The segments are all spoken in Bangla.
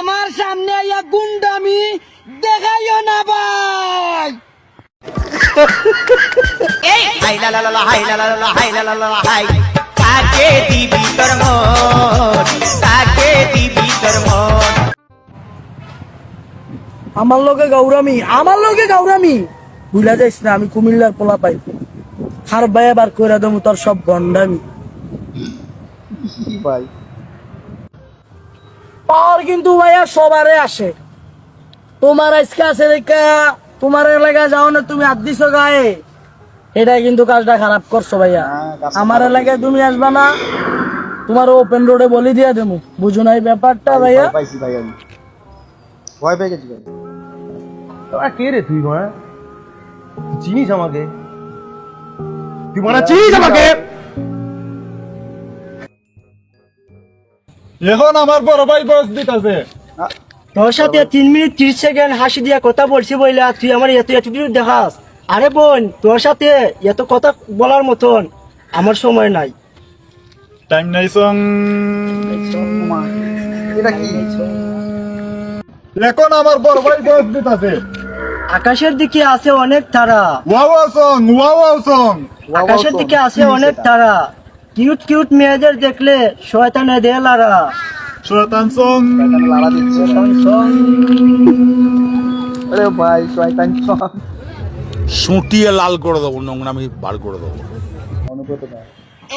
আমার সামনে আইয়া গুন্ডামি দেখাইও না ভাই। হাই লা লা লা হাই লা লা লা হাই লা লা লা হাই কাকে দিবি তোর মন কাকে দিবি তোর মন। আমার লগে গৌরামি বুঝলা যাইস না, আমি কুমিল্লার পোলা পাই হার ভাই বার কইরা দেবো তোর সব গন্ডামি ভাই পাওয়ার কিন্তু ভাইয়া সবারে আসে। তোমার আজকে আছে দেখা তোমার এলাকায় যাও না, তুমি হাত দিছো গায়ে, এটা কিন্তু কাজটা খারাপ করছো ভাইয়া। আমার এলাকায় তুমি আসবা না, তোমার ওপেন রোডে বলি দিয়া দেবো, বুঝো না এই ব্যাপারটা ভাইয়া। পাইছি ভাই, আমি ভয় পেয়ে গেছি ভাই। তোরা কে রে তুই মা? চিনিস আমাকে? তুই মারা চিনিস আমাকে? এখন আমার বড় ভাই বস দিতেছে। তোর সাথে 3 মিনিট 30 সেকেন্ড হাসি দিয়া কথা বলছি বইলা তুই আমার এত অ্যাটিটিউড দেখাস। আরে বোন, তোর সাথে এত কথা বলার মতন আমার সময় নাই। টাইম নাই সং। এটা কি? এখন আমার বড় ভাই বস দিতেছে। আকাশের দিকে আছে অনেক তারা, ওয়াও সং। আকাশের দিকে আছে অনেক তারা, কিউট কিউট মেয়েদের দেখলে শয়তানে দেয় লারা। শয়তান সং। লাড়া দিচ্ছে। আরে ভাই শয়তান সব সুটিয়ে লাল করে দেবো, নোংরামি বার করে দেবো। অনুব্রত না।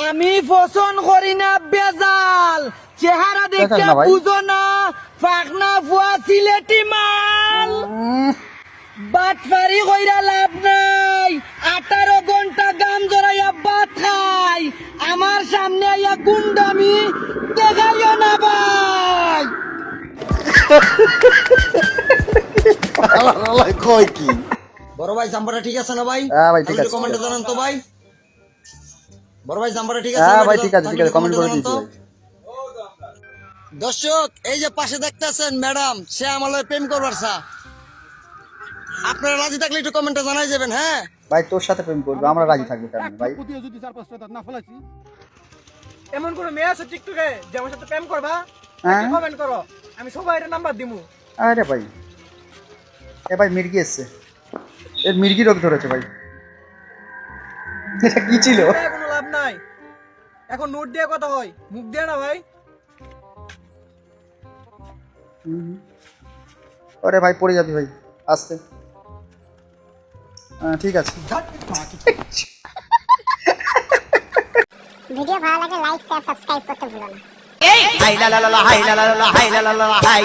আমি পছন্দ করি না বেজাল, চেহারা দেখে না ভাই। বুঝো না ফাকনা ফুয়া সিলেটি মাল। বাটফারি কইরা লাভ নাই, 18 ঘন্টা গাম জড়াইয়া ভাত খাই, আমার সামনে আইয়া গুন্ডামি দেখাইও না ভাই। কয় কি? বড় ভাই জাম্পারটা ঠিক আছে না ভাই? হ্যাঁ ভাই ঠিক আছে। কমেন্টে জানান তো ভাই। বড় ভাই জাম্পারটা ঠিক আছে? হ্যাঁ ভাই ঠিক আছে, কমেন্ট করে দিয়েছি ভাই। দর্শক এই যে পাশে দেখতেছেন ম্যাডাম, সে আমার লগে প্রেম করবার চা। আপনারা রাজি থাকলে একটু কমেন্টে জানাই যাবেন। হ্যাঁ ভাই তোর সাথে প্রেম করবে, আমরা রাজি থাকবো কেন ভাই? এমন কোন মেয়ে আছে টিকটকে যে আমার সাথে প্রেম করবা? হ্যাঁ কমেন্ট করো, আমি সবাইর নাম্বার দিমু। আরে ভাই এ ভাই মির্গি এসছে, এর মির্গি রোগ ধরেছে ভাই। এটা কি ছিল? কোনো লাভ নাই, এখন নোট দিয়ে কথা হয়, মুখ দিয়ে না ভাই। ওরে ভাই পড়ে যাবি ভাই, আস্তে। ঠিক আছে। ভিডিও ভালো লাগে লাইক শেয়ার সাবস্ক্রাইব করতে ভুলো না। হাই লা লা লা হাই লা লা লা হাই লা লা লা হাই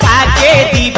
কাকে দিবি